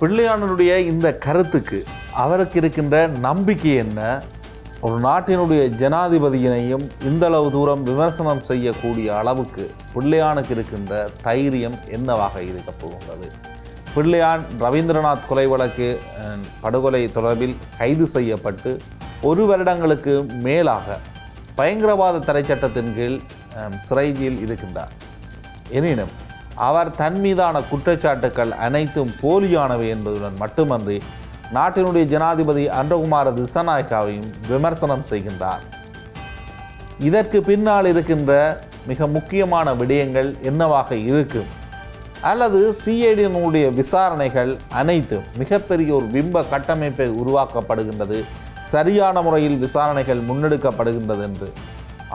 பிள்ளையானுடைய இந்த கருத்துக்கு அவருக்கு இருக்கின்ற நம்பிக்கை என்ன? ஒரு நாட்டினுடைய ஜனாதிபதியினையும் இந்தளவு தூரம் விமர்சனம் செய்யக்கூடிய அளவுக்கு பிள்ளையானுக்கு இருக்கின்ற தைரியம் என்னவாக இருக்க போகின்றது? பிள்ளையான் ரவீந்திரநாத் கொலை வழக்கு படுகொலை தொடர்பில் கைது செய்யப்பட்டு 1 வருடங்களுக்கு மேலாக பயங்கரவாத தடை சட்டத்தின் கீழ் சிறையில் இருக்கின்றார். எனினும் அவர் தன் மீதான குற்றச்சாட்டுக்கள் அனைத்தும் போலியானவை என்பதுடன் மட்டுமன்றி நாட்டினுடைய ஜனாதிபதி அன்றகுமார திசாநாயக்காவையும் விமர்சனம் செய்கின்றார். இதற்கு பின்னால் இருக்கின்ற மிக முக்கியமான விடயங்கள் என்னவாக இருக்கும்? அல்லது சிஐடியினுடைய விசாரணைகள் அனைத்தும் மிகப்பெரிய ஒரு பிம்ப கட்டமைப்பை உருவாக்கப்படுகின்றது, சரியான முறையில் விசாரணைகள் முன்னெடுக்கப்படுகின்றது என்று.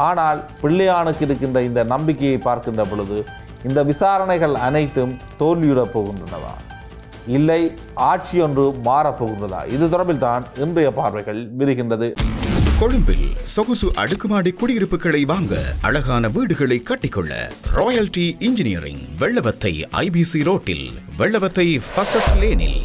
ஆனால் பிள்ளையானுக்கு இருக்கின்ற இந்த நம்பிக்கையை பார்க்கின்ற பொழுது இந்த விசாரணைகள் அனைத்தும் தோல்வியுறப் போகின்றனவா, இல்லை ஆட்சி ஒன்று மாறப்போகின்றதா? இது தொடர்பில் தான் இன்றைய பார்வைகள் விரிகின்றது. கொழும்பில் சொகுசு அடுக்குமாடி குடியிருப்புகளை வாங்க, அழகான வீடுகளை கட்டிக்கொள்ள ராயல்டி இன்ஜினியரிங், வெள்ளவத்தை ஐபிசி ரோட்டில், வெள்ளவத்தை ஃபசஸ் லேனில்.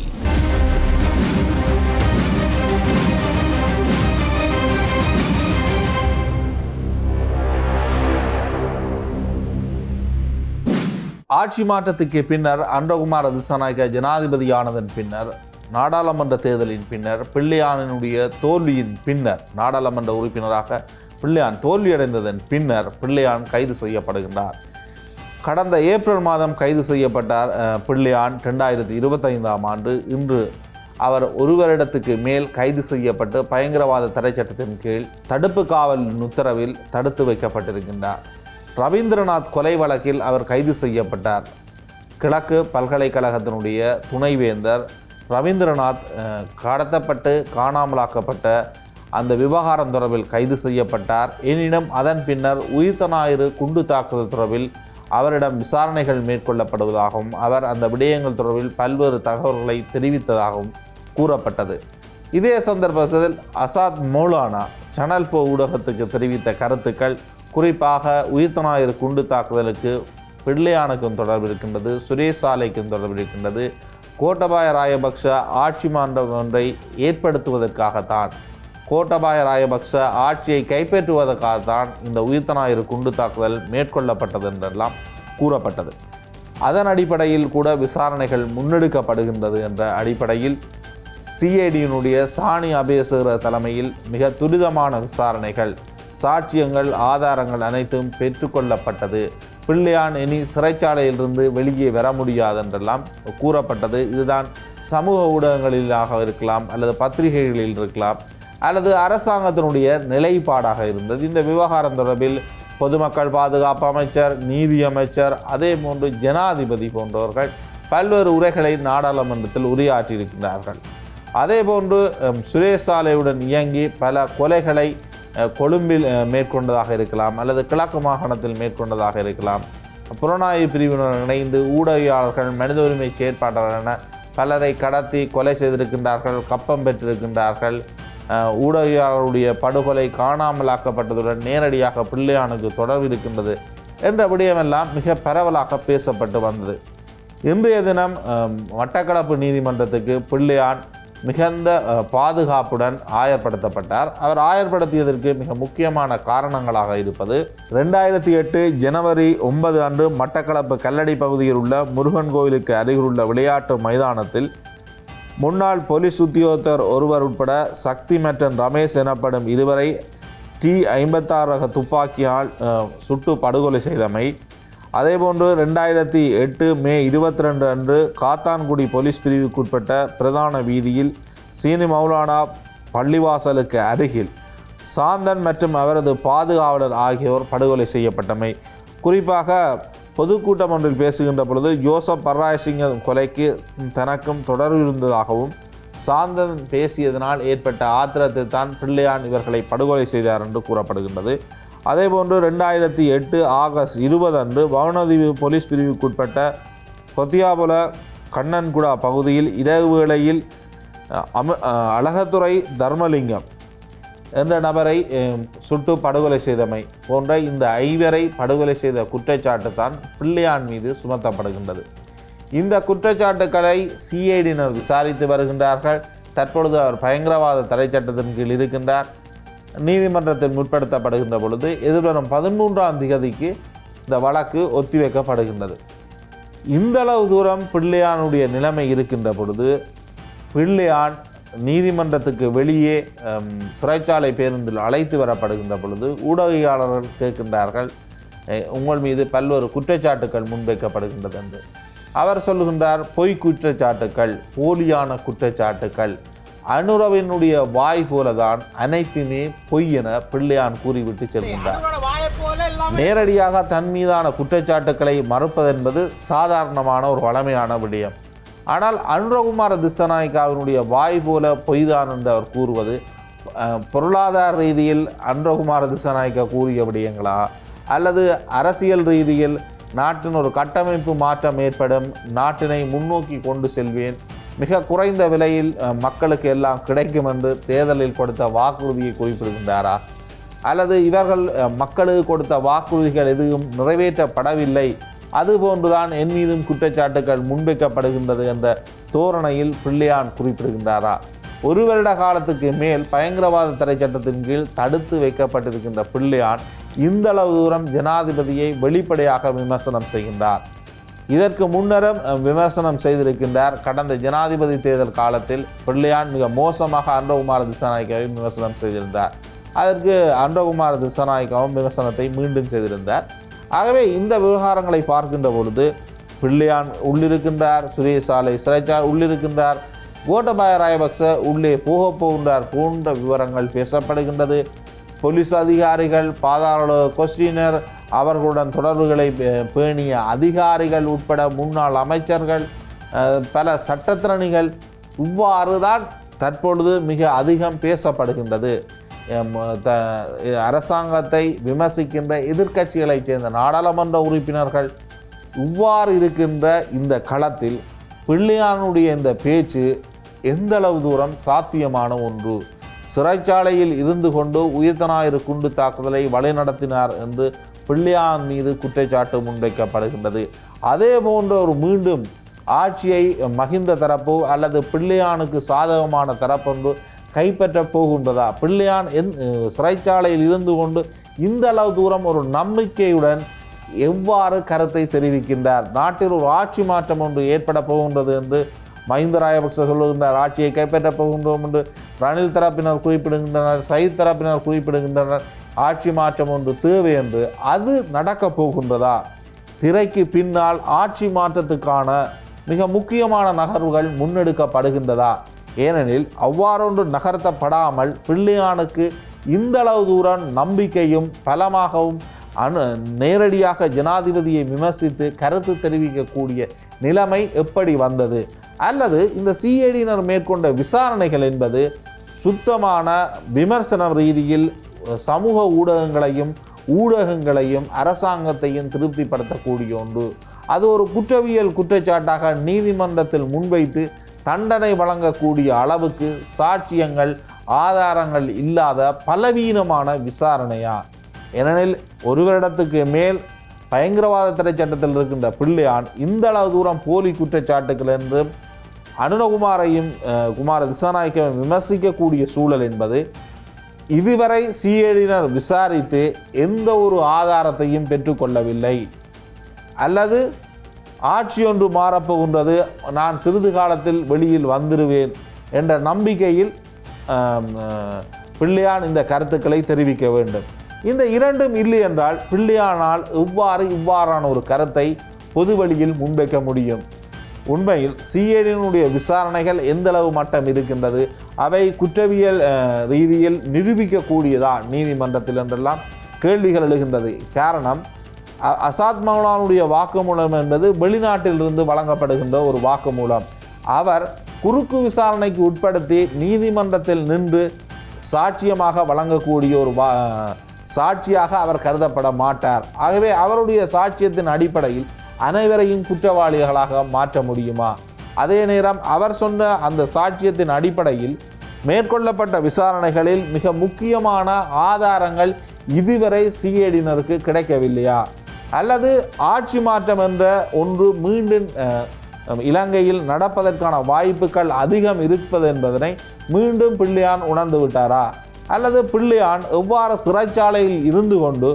ஆட்சி மாற்றத்துக்கு பின்னர் அன்றகுமார திசாநாயக்க ஜனாதிபதியானதன் பின்னர், நாடாளுமன்ற தேர்தலின் பின்னர், பிள்ளையானினுடைய தோல்வியின் பின்னர், நாடாளுமன்ற உறுப்பினராக பிள்ளையான் தோல்வியடைந்ததன் பின்னர் பிள்ளையான் கைது செய்யப்படுகின்றார். கடந்த ஏப்ரல் மாதம் கைது செய்யப்பட்டார் பிள்ளையான் 2025ஆம் ஆண்டு. இன்று அவர் 1 வருடத்துக்கு மேல் கைது செய்யப்பட்டு பயங்கரவாத தடை சட்டத்தின் கீழ் தடுப்பு காவல் உத்தரவில் தடுத்து வைக்கப்பட்டிருக்கின்றார். ரவீந்திரநாத் கொலை வழக்கில் அவர் கைது செய்யப்பட்டார். கிழக்கு பல்கலைக்கழகத்தினுடைய துணைவேந்தர் ரவீந்திரநாத் கடத்தப்பட்டு காணாமலாக்கப்பட்ட அந்த விவகாரம் தொடர்பில் கைது செய்யப்பட்டார். எனினும் அதன் பின்னர் உயிர்த்த ஞாயிறு குண்டு தாக்குதல் தொடர்பில் அவரிடம் விசாரணைகள் மேற்கொள்ளப்படுவதாகவும் அவர் அந்த விடயங்கள் தொடர்பில் பல்வேறு தகவல்களை தெரிவித்ததாகவும் கூறப்பட்டது. இதே சந்தர்ப்பத்தில் அசாத் மௌலானா சேனல் 4 ஊடகத்துக்கு தெரிவித்த கருத்துக்கள் குறிப்பாக உயிர்த்த ஞாயிறு குண்டு தாக்குதலுக்கு பிள்ளையானுக்கும் தொடர்பு இருக்கின்றது, சுரேஷ் சாலைக்கும் தொடர்பு இருக்கின்றது, கோட்டபாய ராயபக்ஷ ஆட்சி மாற்றம் ஒன்றை ஏற்படுத்துவதற்காகத்தான், கோட்டபாய ராயபக்ஷ ஆட்சியை கைப்பற்றுவதற்காகத்தான் இந்த உயிர்த்த ஞாயிறு குண்டு தாக்குதல் மேற்கொள்ளப்பட்டது என்றெல்லாம் கூறப்பட்டது. அதன் அடிப்படையில் கூட விசாரணைகள் முன்னெடுக்கப்படுகின்றது என்ற அடிப்படையில் சிஐடியினுடைய சாணி அபேசகர தலைமையில் மிக துரிதமான விசாரணைகள், சாட்சியங்கள், ஆதாரங்கள் அனைத்தும் பெற்றுக்கொள்ளப்பட்டது. பிள்ளையான் இனி சிறைச்சாலையிலிருந்து வெளியே வர முடியாது என்றெல்லாம் கூறப்பட்டது. இதுதான் சமூக ஊடகங்களிலாக இருக்கலாம், அல்லது பத்திரிகைகளில் இருக்கலாம், அல்லது அரசாங்கத்தினுடைய நிலைப்பாடாக இருந்தது. இந்த விவகாரம் தொடர்பில் பொதுமக்கள் பாதுகாப்பு அமைச்சர், நீதி அமைச்சர், அதே போன்று ஜனாதிபதி போன்றவர்கள் பல்வேறு உரைகளை நாடாளுமன்றத்தில் உரையாற்றியிருக்கிறார்கள். அதே போன்று சுரேஷ் சாலையுடன் இயங்கி பல கொலைகளை கொழும்பில் மேற்கொண்டதாக இருக்கலாம், அல்லது கிழக்கு மாகாணத்தில் மேற்கொண்டதாக இருக்கலாம். புலனாய்வு பிரிவினர் இணைந்து ஊடகவியலாளர்கள், மனித உரிமை செயற்பாட்டாளர் என பலரை கடத்தி கொலை செய்திருக்கின்றார்கள், கப்பம் பெற்றிருக்கின்றார்கள். ஊடகவியலாளருடைய படுகொலை காணாமலாக்கப்பட்டதுடன் நேரடியாக பிள்ளையானுக்கு தொடர்பு இருக்கின்றது என்ற விடயமெல்லாம் மிக பரவலாக பேசப்பட்டு வந்தது. இன்றைய தினம் மட்டக்களப்பு நீதிமன்றத்துக்கு பிள்ளையான் மிகுந்த பாதுகாப்புடன் ஆயர்படுத்தப்பட்டார். அவர் ஆயர்படுத்தியதற்கு மிக முக்கியமான காரணங்களாக இருப்பது, 2008 ஜனவரி 9 அன்று மட்டக்களப்பு கல்லடி பகுதியில் உள்ள முருகன் கோயிலுக்கு அருகிலுள்ள விளையாட்டு மைதானத்தில் முன்னாள் போலீஸ் உத்தியோகத்தர் ஒருவர் உட்பட சக்தி மற்றும் ரமேஷ் எனப்படும் இருவரை T56 ரக துப்பாக்கியால் சுட்டு படுகொலை செய்தமை, அதேபோன்று 2008 மே 22 அன்று காத்தான்குடி போலீஸ் பிரிவுக்குட்பட்ட பிரதான வீதியில் சீனி மௌலானா பள்ளிவாசலுக்கு அருகில் சாந்தன் மற்றும் அவரது பாதுகாவலர் ஆகியோர் படுகொலை செய்யப்பட்டமை. குறிப்பாக பொதுக்கூட்டம் ஒன்றில் பேசுகின்ற பொழுது ஜோசப் பர்ராயசிங்க கொலைக்கு தனக்கும் தொடர்பு இருந்ததாகவும், சாந்தன் பேசியதனால் ஏற்பட்ட ஆத்திரத்தை தான் பிள்ளையான் இவர்களை படுகொலை செய்தார் என்று கூறப்படுகின்றது. அதேபோன்று 2008 ஆகஸ்ட் 20 அன்று வவுனதீவு போலீஸ் பிரிவுக்குட்பட்ட கொத்தியாபுல கண்ணன்குடா பகுதியில் இரவு வேளையில் அழகத்துறை தர்மலிங்கம் என்ற நபரை சுட்டு படுகொலை செய்தமை போன்ற இந்த 5 படுகொலை செய்த குற்றச்சாட்டு தான் பிள்ளையான் மீது சுமத்தப்படுகின்றது. இந்த குற்றச்சாட்டுக்களை சிஐடியினர் விசாரித்து வருகின்றார்கள். தற்பொழுது அவர் பயங்கரவாத தடை சட்டத்தின் கீழ் இருக்கின்றார். நீதிமன்றத்தில் முற்படுத்தப்படுகின்ற பொழுது எதிர்வரும் 13ஆம் தேதிக்கு இந்த வழக்கு ஒத்திவைக்கப்படுகின்றது. இந்தளவு தூரம் பிள்ளையானுடைய நிலைமை இருக்கின்ற பொழுது பிள்ளையான் நீதிமன்றத்துக்கு வெளியே சிறைச்சாலை பேருந்தில் அழைத்து வரப்படுகின்ற பொழுது ஊடகவியலாளர்கள் கேட்கின்றார்கள், உங்கள் மீது பல்வேறு குற்றச்சாட்டுக்கள் முன்வைக்கப்படுகின்றது என்று. அவர் சொல்லுகின்றார், பொய் குற்றச்சாட்டுக்கள், போலியான குற்றச்சாட்டுக்கள், அனுரவினுடைய வாய் போலதான் அனைத்துமே பொய் என பிள்ளையான் கூறிவிட்டு செல்கின்றார். நேரடியாக தன் மீதான குற்றச்சாட்டுக்களை மறுப்பதென்பது சாதாரணமான ஒரு வளமையான விடயம். ஆனால் அனுரகுமார திஸ்ஸநாயக்காவினுடைய வாய் போல பொய்தான் என்று அவர் கூறுவது பொருளாதார ரீதியில் அனுரகுமார திஸ்ஸநாயக்கா கூறிய விடயங்களா, அல்லது அரசியல் ரீதியில் நாட்டின் ஒரு கட்டமைப்பு மாற்றம் ஏற்படும், நாட்டினை முன்னோக்கி கொண்டு செல்வேன், மிக குறைந்த விலையில் மக்களுக்கு எல்லாம் கிடைக்கும் என்று தேர்தலில் கொடுத்த வாக்குறுதியை குறிப்பிடுகின்றாரா, அல்லது இவர்கள் மக்களுக்கு கொடுத்த வாக்குறுதிகள் எதுவும் நிறைவேற்றப்படவில்லை, அதுபோன்றுதான் என் மீதும் குற்றச்சாட்டுகள் முன்வைக்கப்படுகின்றது என்ற தோரணையில் பிள்ளையான் குறிப்பிடுகின்றாரா? 1 வருட காலத்துக்கு மேல் பயங்கரவாத தடை சட்டத்தின் கீழ் தடுத்து வைக்கப்பட்டிருக்கின்ற பிள்ளையான் இந்தளவு தூரம் ஜனாதிபதியை வெளிப்படையாக விமர்சனம் செய்கின்றார். இதற்கு முன்னரும் விமர்சனம் செய்திருக்கின்றார். கடந்த ஜனாதிபதி தேர்தல் காலத்தில் பிள்ளையான் மிக மோசமாக அனுரகுமார திஸ்ஸநாயக்காவை விமர்சனம் செய்திருந்தார். அதற்கு அனுரகுமார திஸ்ஸநாயக்காவும் விமர்சனத்தை மீண்டும் செய்திருந்தார். ஆகவே இந்த விவகாரங்களை பார்க்கின்ற பொழுது பிள்ளையான் உள்ளிருக்கின்றார், சுரேசாலை சிறைச்சாலை உள்ளிருக்கின்றார், கோட்டபாய ராஜபக்ச உள்ளே போகின்றார் போன்ற விவரங்கள் பேசப்படுகின்றது. போலீஸ் அதிகாரிகள், பாதாள கொஸ்டினர், அவர்களுடன் தொடர்புகளை பேணிய அதிகாரிகள் உட்பட முன்னாள் அமைச்சர்கள், பல சட்டத்திறனிகள், இவ்வாறு தான் தற்பொழுது மிக அதிகம் பேசப்படுகின்றது. அரசாங்கத்தை விமர்சிக்கின்ற எதிர்க்கட்சிகளைச் சேர்ந்த நாடாளுமன்ற உறுப்பினர்கள் இவ்வாறு இருக்கின்ற இந்த களத்தில் பிள்ளையானுடைய இந்த பேச்சு எந்தளவு தூரம் சாத்தியமான ஒன்று? சிறைச்சாலையில் இருந்து கொண்டு உயிர்த்தனாயிரு குண்டு தாக்குதலை வழிநடத்தினார் என்று பிள்ளையான் மீது குற்றச்சாட்டு முன்வைக்கப்படுகின்றது. அதே போன்ற ஒரு மீண்டும் ஆட்சியை மஹிந்த தரப்போ அல்லது பிள்ளையானுக்கு சாதகமான தரப்பொன்று கைப்பற்ற போகின்றதா? பிள்ளையான் சிறைச்சாலையில் இருந்து கொண்டு இந்த அளவு தூரம் ஒரு நம்பிக்கையுடன் எவ்வாறு கருத்தை தெரிவிக்கின்றார்? நாட்டில் ஒரு ஆட்சி மாற்றம் ஒன்று ஏற்பட போகின்றது என்று மஹிந்த ராஜபக்ச சொல்லுகின்றார். ஆட்சியை கைப்பற்றப் போகின்றோம் என்று ரணில் தரப்பினர் குறிப்பிடுகின்றனர், சயித் தரப்பினர் குறிப்பிடுகின்றனர். ஆட்சி மாற்றம் ஒன்று தேவை என்று. அது நடக்கப் போகின்றதா? திரைக்கு பின்னால் ஆட்சி மாற்றத்துக்கான மிக முக்கியமான நகர்வுகள் முன்னெடுக்கப்படுகின்றதா? ஏனெனில் அவ்வாறொன்று நகர்த்தப்படாமல் பிள்ளையானுக்கு இந்தளவு தூரம் நம்பிக்கையும் பலமாகவும் நேரடியாக ஜனாதிபதியை விமர்சித்து கருத்து தெரிவிக்கக்கூடிய நிலைமை எப்படி வந்தது? அல்லது இந்த சிஐடியினர் மேற்கொண்ட விசாரணைகள் என்பது சுத்தமான விமர்சன ரீதியில் சமூக ஊடகங்களையும் அரசாங்கத்தையும் திருப்திப்படுத்தக்கூடிய ஒன்று. அது ஒரு குற்றவியல் குற்றச்சாட்டாக நீதிமன்றத்தில் முன்வைத்து தண்டனை வழங்கக்கூடிய அளவுக்கு சாட்சியங்கள், ஆதாரங்கள் இல்லாத பலவீனமான விசாரணையா? ஏனெனில் 1 வருடத்துக்கு மேல் பயங்கரவாத தடை சட்டத்தில் இருக்கின்ற பிள்ளையான் இந்த அளவு தூரம் போலி குற்றச்சாட்டுகள் என்று அனுரகுமாரையும் குமார திஸ்ஸநாயக்காவையும் விமர்சிக்கக்கூடிய சூழல் என்பது இதுவரை சிஐடியினர் விசாரித்து எந்த ஒரு ஆதாரத்தையும் பெற்றுக்கொள்ளவில்லை. அல்லது ஆட்சி ஒன்று மாறப்போகின்றது, நான் சிறிது காலத்தில் வெளியில் வந்துடுவேன் என்ற நம்பிக்கையில் பிள்ளையான் இந்த கருத்துக்களை தெரிவிக்க வேண்டும். இந்த இரண்டும் இல்லை என்றால் பிள்ளையானால் இவ்வாறான ஒரு கருத்தை பொதுவெளியில் முன்வைக்க முடியும். உண்மையில் சிஐடியினுடைய விசாரணைகள் எந்தளவு மட்டம் இருக்கின்றது, அவை குற்றவியல் ரீதியில் நிரூபிக்கக்கூடியதா நீதிமன்றத்தில் என்றெல்லாம் கேள்விகள் எழுகின்றது. காரணம், அசாத் மௌலானுடைய வாக்குமூலம் என்பது வெளிநாட்டிலிருந்து வழங்கப்படுகின்ற ஒரு வாக்குமூலம். அவர் குறுக்கு விசாரணைக்கு உட்படுத்தி நீதிமன்றத்தில் நின்று சாட்சியமாக வழங்கக்கூடிய ஒரு சாட்சியாக அவர் கருதப்பட மாட்டார். ஆகவே அவருடைய சாட்சியத்தின் அடிப்படையில் அனைவரையும் குற்றவாளிகளாக மாற்ற முடியுமா? அதே நேரம் அவர் சொன்ன அந்த சாட்சியத்தின் அடிப்படையில் மேற்கொள்ளப்பட்ட விசாரணைகளில் மிக முக்கியமான ஆதாரங்கள் இதுவரை சிஐடியினருக்கு கிடைக்கவில்லையா, அல்லது ஆட்சி மாற்றம் என்ற ஒன்று மீண்டும் இலங்கையில் நடப்பதற்கான வாய்ப்புகள் அதிகம் இருப்பது என்பதனை மீண்டும் பிள்ளையான் உணர்ந்து விட்டாரா, அல்லது பிள்ளையான் எவ்வாறு சிறைச்சாலையில் இருந்து கொண்டு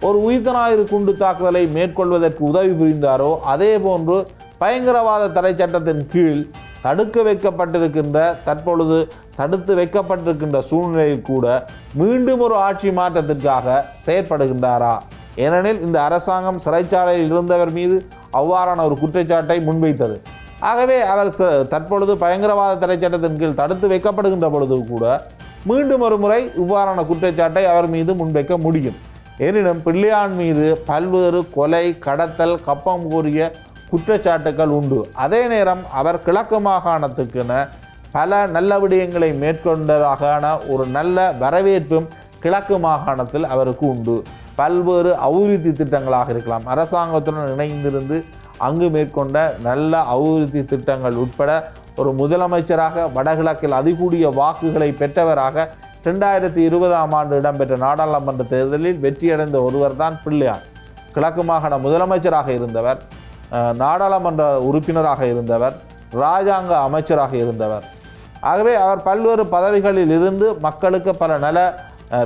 ஒரு உயிர்த்தஞாயிறு குண்டு தாக்குதலை மேற்கொள்வதற்கு உதவி புரிந்தாரோ அதே போன்று பயங்கரவாத தடை சட்டத்தின் கீழ் தடுத்து வைக்கப்பட்டிருக்கின்ற சூழ்நிலையில் கூட மீண்டும் ஒரு ஆட்சி மாற்றத்திற்காக செயற்படுகின்றாரா? ஏனெனில் இந்த அரசாங்கம் சிறைச்சாலையில் இருந்தவர் மீது அவ்வாறான ஒரு குற்றச்சாட்டை முன்வைத்தது. ஆகவே அவர் தற்பொழுது பயங்கரவாத தடை சட்டத்தின் கீழ் தடுத்து வைக்கப்படுகின்ற பொழுது கூட மீண்டும் ஒரு முறை இவ்வாறான குற்றச்சாட்டை அவர் மீது முன்வைக்க முடியும். எனினும் பிள்ளையான் மீது பல்வேறு கொலை, கடத்தல், கப்பம் கூறிய குற்றச்சாட்டுகள் உண்டு. அதே நேரம் அவர் கிழக்கு மாகாணத்துக்கென பல நல்ல விடயங்களை மேற்கொண்டதான ஒரு நல்ல வரவேற்பும் கிழக்கு மாகாணத்தில் அவருக்கு உண்டு. பல்வேறு அபிவிருத்தி திட்டங்களாக இருக்கலாம், அரசாங்கத்துடன் இணைந்திருந்து அங்கு மேற்கொண்ட நல்ல அபிவிருத்தி திட்டங்கள் உட்பட ஒரு முதலமைச்சராக வடகிழக்கில் அதிகூடிய வாக்குகளை பெற்றவராக 2020ஆம் ஆண்டு இடம்பெற்ற நாடாளுமன்ற தேர்தலில் வெற்றியடைந்த ஒருவர் தான் பிள்ளையான். கிழக்கு மாகாண முதலமைச்சராக இருந்தவர், நாடாளுமன்ற உறுப்பினராக இருந்தவர், இராஜாங்க அமைச்சராக இருந்தவர். ஆகவே அவர் பல்வேறு பதவிகளில் இருந்து மக்களுக்கு பல நல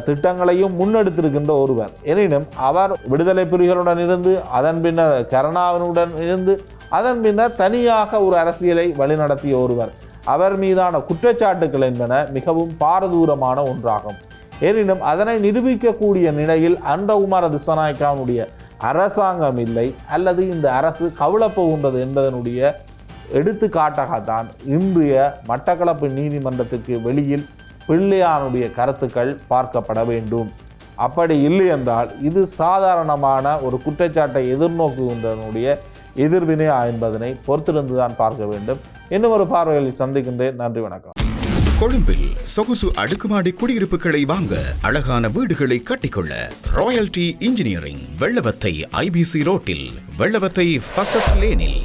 திட்டங்களையும் முன்னெடுத்திருக்கின்ற ஒருவர். எனினும் அவர் விடுதலை புலிகளுடன் இருந்து, அதன் பின்னர் கருணாவினுடன் இருந்து, அதன் பின்னர் தனியாக ஒரு அரசியலை வழிநடத்திய ஒருவர். அவர் மீதான குற்றச்சாட்டுகள் என்பன மிகவும் பாரதூரமான ஒன்றாகும். எனினும் அதனை நிரூபிக்கக்கூடிய நிலையில் அன்றகுமார திசாநாயக்காவுடைய அரசாங்கம் இல்லை, அல்லது இந்த அரசு கவிழப்போகின்றது என்பதனுடைய எடுத்துக்காட்டாகத்தான் இன்றைய மட்டக்களப்பு நீதிமன்றத்திற்கு வெளியில் பிள்ளையானுடைய கருத்துக்கள் பார்க்கப்பட வேண்டும். அப்படி இல்லை என்றால் இது சாதாரணமான ஒரு குற்றச்சாட்டை எதிர்நோக்குகின்றனுடைய எதிர்வினையா என்பதனை பொறுத்திருந்துதான் பார்க்க வேண்டும். இன்னும் ஒரு பார்வையில் சந்திக்கின்றேன். நன்றி, வணக்கம். கொழும்பில் சொகுசு அடுக்குமாடி குடியிருப்புகளை வாங்க, அழகான வீடுகளை கட்டிக்கொள்ள ராயல்டி இன்ஜினியரிங் வெள்ளவத்தை IBC ரோட்டில், வெள்ளவத்தை ஃபசஸ் லேனில்